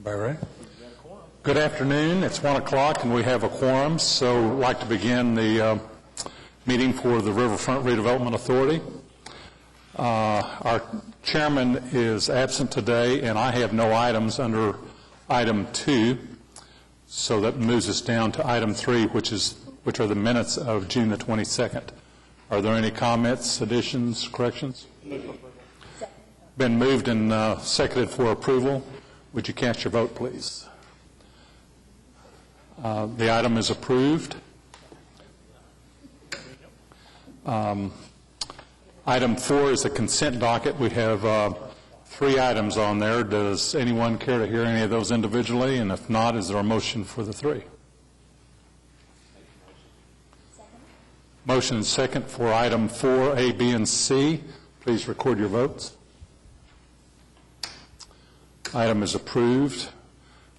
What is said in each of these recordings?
Everybody ready? Good afternoon. It's 1 o'clock and we have a quorum, so I'd like to begin the meeting for the Riverfront Redevelopment Authority. Our chairman is absent today and I have no items under item 2, so that moves us down to item 3, which are the minutes of June the 22nd. Are there any comments, additions, corrections? Been moved and seconded for approval. Would you cast your vote, please? The item is approved. Item 4 is the consent docket. We have 3 items on there. Does anyone care to hear any of those individually? And if not, is there a motion for the 3? Motion and second for item 4, A, B, and C. Please record your votes. Item is approved.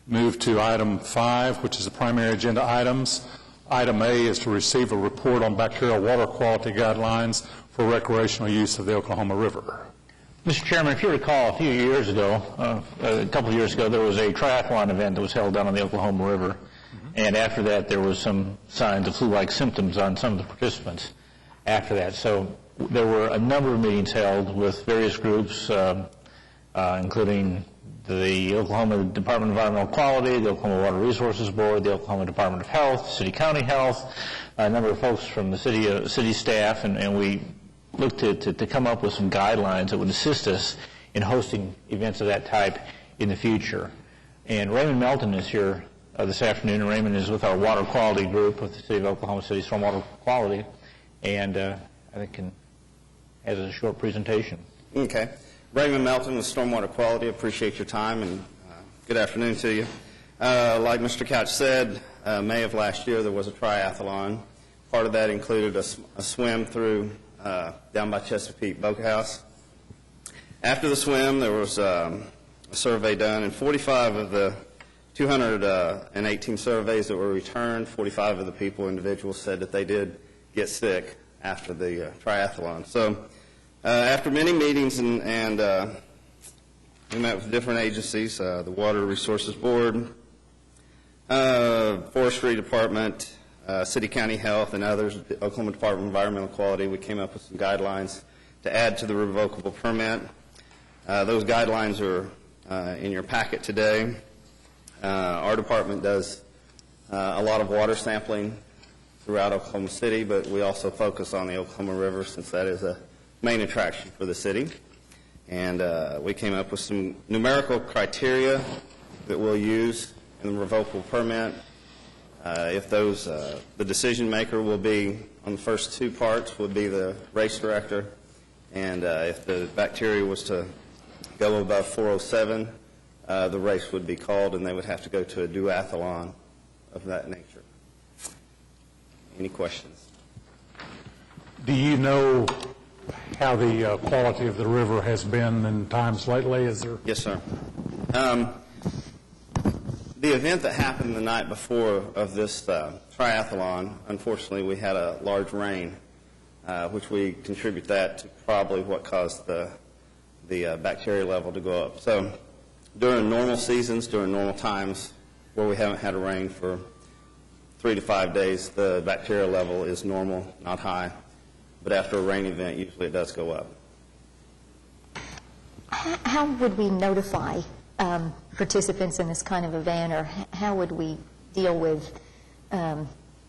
Move to item 5, which is the primary agenda items. Item A is to receive a report on bacterial water quality guidelines for recreational use of the Oklahoma River. Mr. Chairman, if you recall, a couple of years ago, there was a triathlon event that was held down on the Oklahoma River. And after that, there was some signs of flu-like symptoms on some of the participants after that. So there were a number of meetings held with various groups, including the Oklahoma Department of Environmental Quality, the Oklahoma Water Resources Board, the Oklahoma Department of Health, City-County Health, a number of folks from the city staff, and we looked to come up with some guidelines that would assist us in hosting events of that type in the future. And Raymond Melton is here this afternoon, and Raymond is with our water quality group with the City of Oklahoma City Stormwater Quality, and I think has a short presentation. Okay. Raymond Melton with Stormwater Quality. Appreciate your time, and good afternoon to you. Like Mr. Couch said, May of last year there was a triathlon. Part of that included a swim through down by Chesapeake Boathouse. After the swim, there was a survey done, and 45 of the 218 surveys that were returned, 45 of the individuals said that they did get sick after the triathlon. So after many meetings and we met with different agencies, the Water Resources Board, Forestry Department, City-County Health, and others, the Oklahoma Department of Environmental Quality, we came up with some guidelines to add to the revocable permit. Those guidelines are in your packet today. Our department does a lot of water sampling throughout Oklahoma City, but we also focus on the Oklahoma River since that is a main attraction for the city. And we came up with some numerical criteria that we'll use in the revocable permit. If those, the decision maker will be, on the first 2 parts, will be the race director. And if the bacteria was to go above 407, the race would be called and they would have to go to a duathlon of that nature. Any questions? Do you know how the quality of the river has been in times lately? Is there? Yes, sir. The event that happened the night before of this triathlon, unfortunately, we had a large rain, which we contribute that to probably what caused the bacteria level to go up. So during normal seasons, during normal times where we haven't had a rain for 3 to 5 days, the bacteria level is normal, not high. But after a rain event, usually it does go up. How would we notify participants in this kind of event, or how would we deal with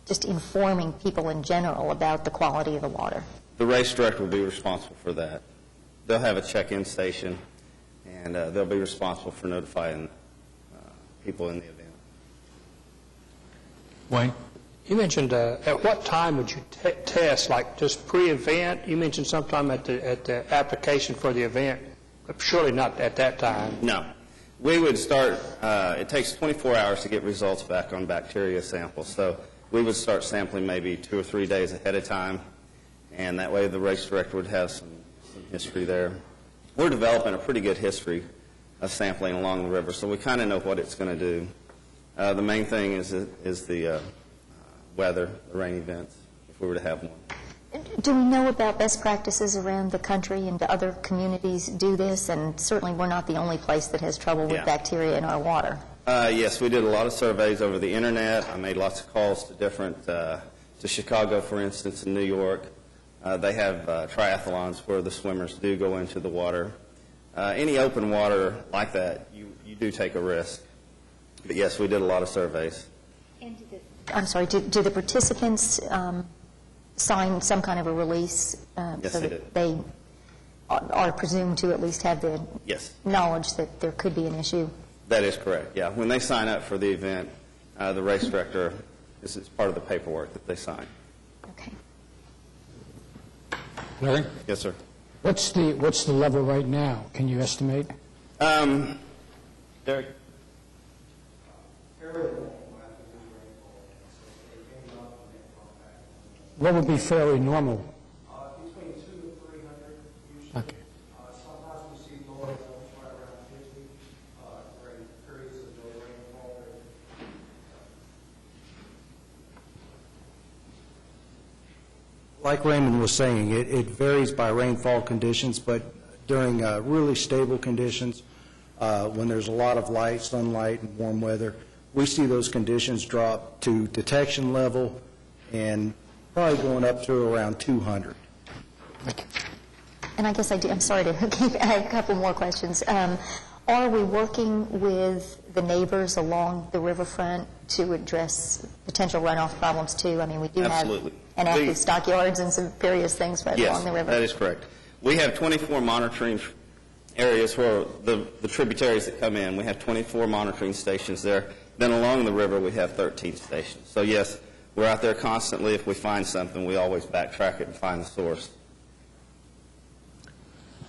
just informing people in general about the quality of the water? The race director will be responsible for that. They'll have a check-in station, and they'll be responsible for notifying people in the event. Wayne? You mentioned at what time would you test, like just pre-event? You mentioned sometime at the application for the event, but surely not at that time. No. We would start, it takes 24 hours to get results back on bacteria samples, so we would start sampling maybe 2 or 3 days ahead of time, and that way the race director would have some history there. We're developing a pretty good history of sampling along the river, so we kind of know what it's going to do. The main thing is the weather, the rain events, if we were to have one. Do we know about best practices around the country and do other communities do this? And certainly we're not the only place that has trouble with bacteria in our water. Yes, we did a lot of surveys over the internet. I made lots of calls to different, to Chicago, for instance, and New York. They have triathlons where the swimmers do go into the water. Any open water like that, you do take a risk. But yes, we did a lot of surveys. And do the participants sign some kind of a release Yes, so they that did. they are presumed to at least have the knowledge that there could be an issue? That is correct, yeah. When they sign up for the event, the race director, this is part of the paperwork that they sign. Okay. Larry? Yes, sir. What's the level right now? Can you estimate? Derek? What would be fairly normal? Between 200 to 300 usually. Okay. Sometimes we see lower levels right around 50 during periods of no rainfall. Like Raymond was saying, it varies by rainfall conditions, but during really stable conditions, when there's a lot of light, sunlight, and warm weather, we see those conditions drop to detection level and probably going up to around 200. And I guess I'm sorry to keep, I have a couple more questions. Are we working with the neighbors along the riverfront to address potential runoff problems too? I mean, we do Absolutely. have inactive stockyards and some various things right along the river. Yes, that is correct. We have 24 monitoring areas where the tributaries that come in. We have 24 monitoring stations there. Then along the river, we have 13 stations. So yes, we're out there constantly. If we find something, we always backtrack it and find the source.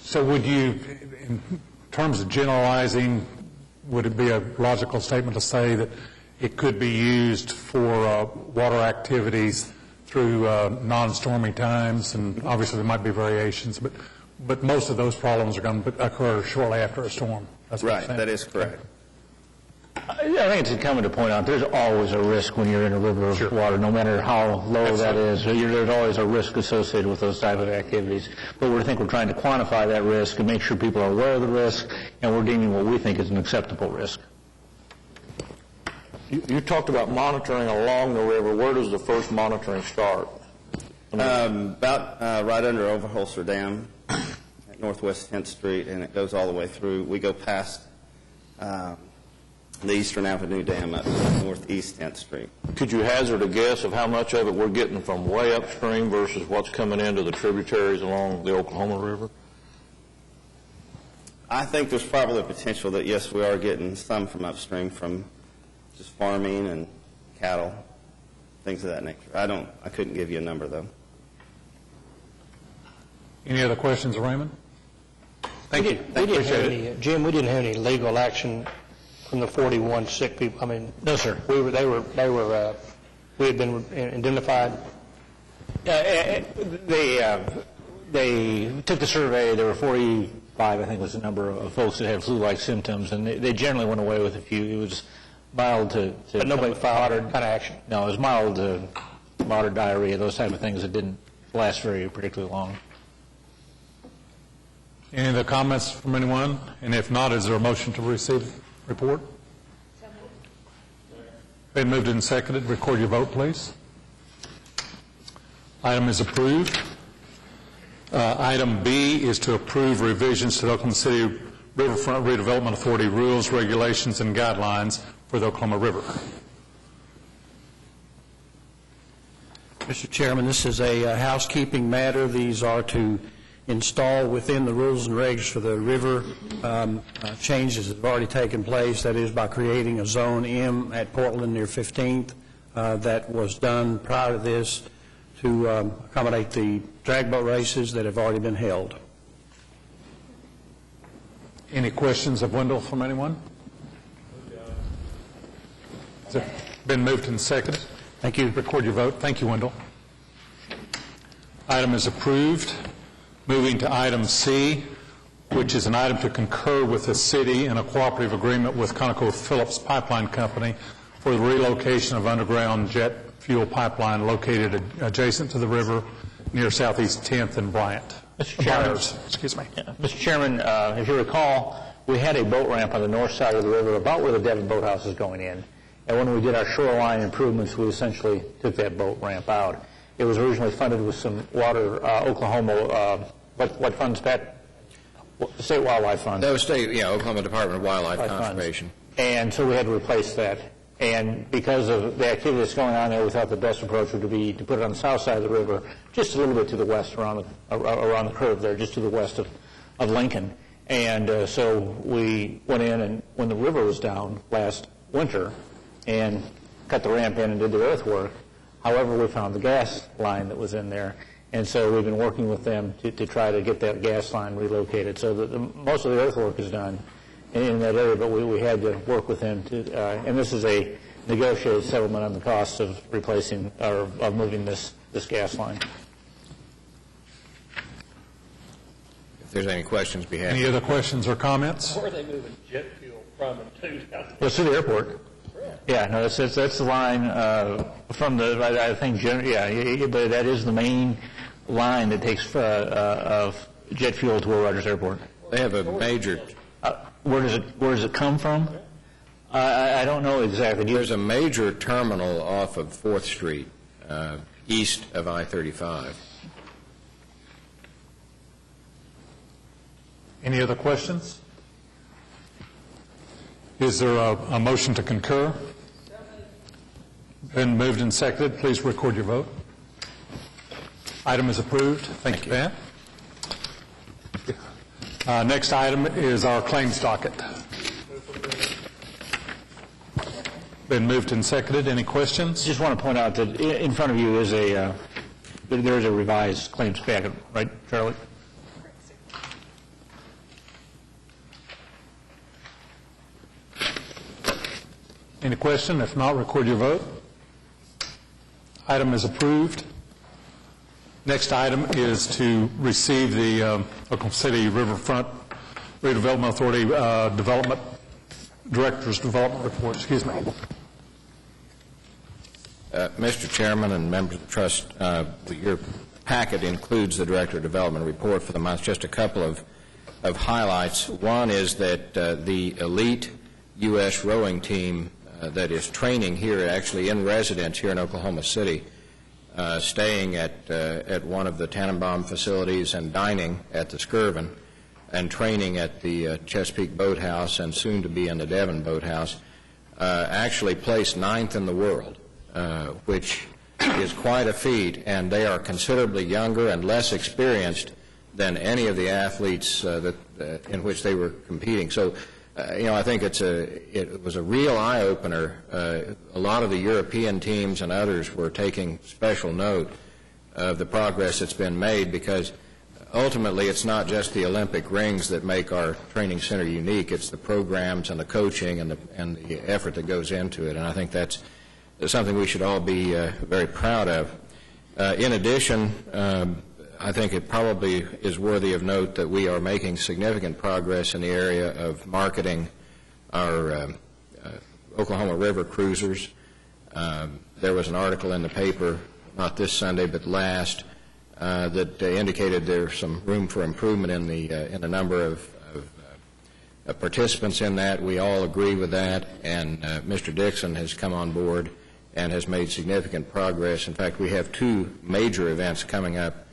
So would you, in terms of generalizing, would it be a logical statement to say that it could be used for water activities through non-stormy times? And obviously there might be variations, but most of those problems are going to occur shortly after a storm. That's what you're Right, saying. that is correct. I think it's incumbent to point out there's always a risk when you're in a river of water, no matter how low that is. There's always a risk associated with those type of activities. But I think we're trying to quantify that risk and make sure people are aware of the risk, and we're deeming what we think is an acceptable risk. You talked about monitoring along the river. Where does the first monitoring start? About right under Overholser Dam at Northwest 10th Street, and it goes all the way through. We go past the Eastern Avenue Dam up to Northeast 10th Street. Could you hazard a guess of how much of it we're getting from way upstream versus what's coming into the tributaries along the Oklahoma River? I think there's probably a potential that, yes, we are getting some from upstream from just farming and cattle, things of that nature. I couldn't give you a number, though. Any other questions, Raymond? Thank you. Jim, we didn't have any legal action from the 41 sick people. I mean, No, sir. we had been indemnified. They took the survey. There were 45, I think was the number of folks that had flu-like symptoms, and they generally went away with a few. It was mild to But nobody filed any kind of action. No, it was mild to moderate diarrhea, those type of things that didn't last very particularly long. Any other comments from anyone? And if not, is there a motion to receive the report? Been moved and seconded. Record your vote, please. Item is approved. Item B is to approve revisions to the Oklahoma City Riverfront Redevelopment Authority rules, regulations, and guidelines for the Oklahoma River. Mr. Chairman, this is a housekeeping matter. These are to install within the rules and regs for the river changes that have already taken place. That is by creating a Zone M at Portland near 15th. That was done prior to this to accommodate the drag boat races that have already been held. Any questions of Wendell from anyone? Has it been moved and seconded? Thank you. Record your vote. Thank you, Wendell. Item is approved. Moving to item C, which is an item to concur with the city in a cooperative agreement with ConocoPhillips Pipeline Company for the relocation of underground jet fuel pipeline located adjacent to the river near Southeast 10th and Bryant. Mr. Chairman. Byers, excuse me. Mr. Chairman, if you recall, we had a boat ramp on the north side of the river about where the Devon Boathouse is going in. And when we did our shoreline improvements, we essentially took that boat ramp out. It was originally funded with some water, Oklahoma, what funds, Pat? State Wildlife Fund. That was Oklahoma Department of Wildlife Conservation. And so we had to replace that. And because of the activity that's going on there, we thought the best approach would be to put it on the south side of the river, just a little bit to the west around the curve there, just to the west of Lincoln. And so we went in, and when the river was down last winter, and cut the ramp in and did the earthwork. However, we found the gas line that was in there, and so we've been working with them to try to get that gas line relocated. So most of the earthwork is done in that area, but we had to work with them and this is a negotiated settlement on the cost of replacing or of moving this gas line. If there's any questions, be happy. Any other questions or comments? Where are they moving jet fuel from and to? Well, to the airport. Yeah, no, that's the line from the, I think, but that is the main line that takes of jet fuel to Will Rogers Airport. They have a major... Where does it come from? I don't know exactly. There's a major terminal off of 4th Street, east of I-35. Any other questions? Is there a motion to concur? Been moved and seconded. Please record your vote. Item is approved. Thank you, Pat. Next item is our claims docket. Been moved and seconded. Any questions? Just want to point out that in front of you is there is a revised claims packet, right, Charlie? Any question? If not, record your vote. Item is approved. Next item is to receive the Oklahoma City Riverfront Redevelopment Authority Director's Development Report. Excuse me. Mr. Chairman and members of the Trust, your packet includes the Director of Development Report for the month. Just a couple of highlights. One is that the elite U.S. rowing team that is training here, actually in residence here in Oklahoma City, staying at one of the Tannenbaum facilities and dining at the Skirvin, and training at the Chesapeake Boathouse and soon to be in the Devon Boathouse, actually placed 9th in the world, which is quite a feat, and they are considerably younger and less experienced than any of the athletes in which they were competing. So, I think it was a real eye-opener. A lot of the European teams and others were taking special note of the progress that's been made, because ultimately it's not just the Olympic rings that make our training center unique. It's the programs and the coaching and the effort that goes into it, and I think that's something we should all be very proud of. In addition, I think it probably is worthy of note that we are making significant progress in the area of marketing our Oklahoma River cruisers. There was an article in the paper, not this Sunday but last, that indicated there's some room for improvement in the number of participants in that. We all agree with that, and Mr. Dixon has come on board and has made significant progress. In fact, we have 2 major events coming up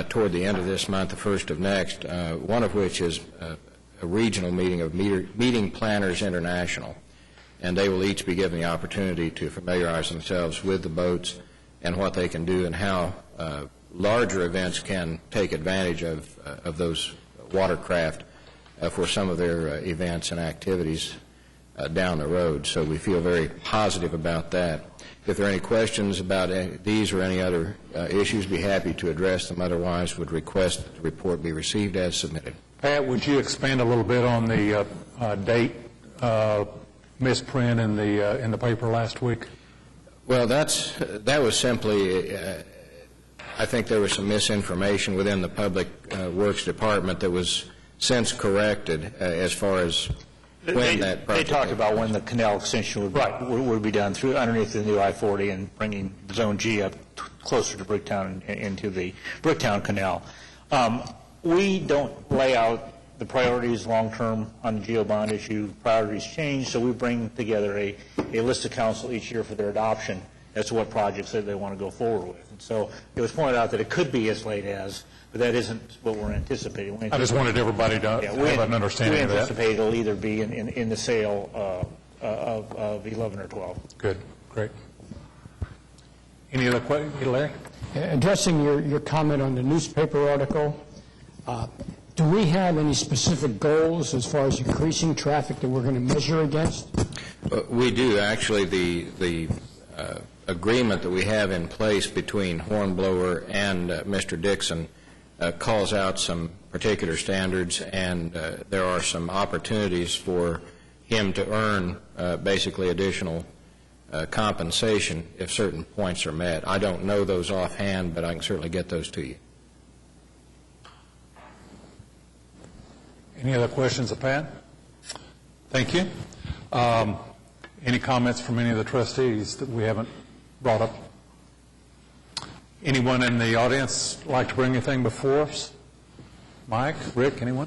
toward the end of this month, the first of next, one of which is a regional meeting of Meeting Planners International, and they will each be given the opportunity to familiarize themselves with the boats and what they can do and how larger events can take advantage of those watercraft for some of their events and activities down the road. So we feel very positive about that. If there are any questions about these or any other issues, be happy to address them. Otherwise, would request that the report be received as submitted. Pat, would you expand a little bit on the date misprint in the paper last week? Well, that was simply, I think there was some misinformation within the Public Works Department that was since corrected as far as when that They project... talked about when the canal extension would be done through underneath the new I-40 and bringing Zone G up closer to Bricktown and into the Bricktown Canal. We don't lay out the priorities long-term on the GEO bond issue. Priorities change, so we bring together a list of council each year for their adoption as to what projects that they want to go forward with. And so it was pointed out that it could be as late as, but that isn't what we're anticipating. I just wanted everybody to have an understanding of that. We anticipate it'll either be in the sale of 11 or 12. Good, great. Any other questions, Larry? Addressing your comment on the newspaper article, do we have any specific goals as far as increasing traffic that we're going to measure against? We do. Actually, the agreement that we have in place between Hornblower and Mr. Dixon calls out some particular standards, and there are some opportunities for him to earn basically additional compensation if certain points are met. I don't know those offhand, but I can certainly get those to you. Any other questions of Pat? Thank you. Any comments from any of the trustees that we haven't brought up? Anyone in the audience like to bring anything before us? Mike, Rick, anyone?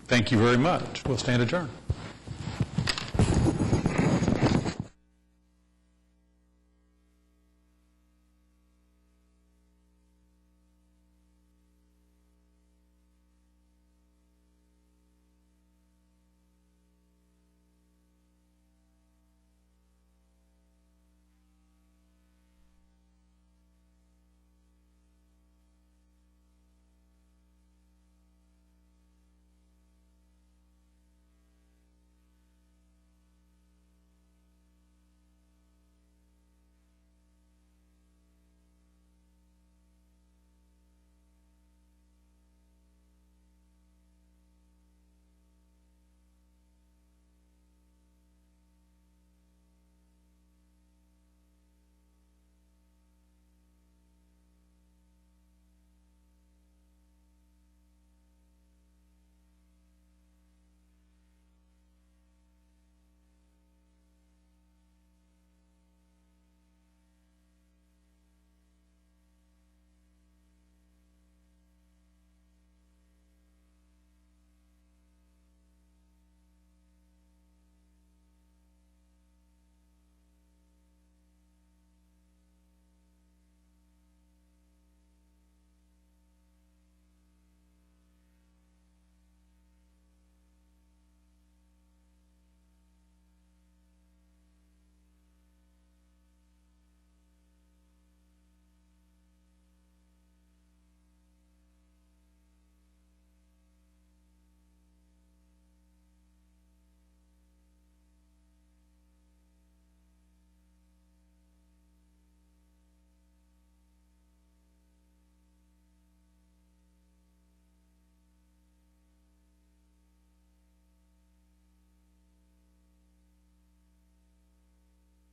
Thank you very much. We'll stand adjourned.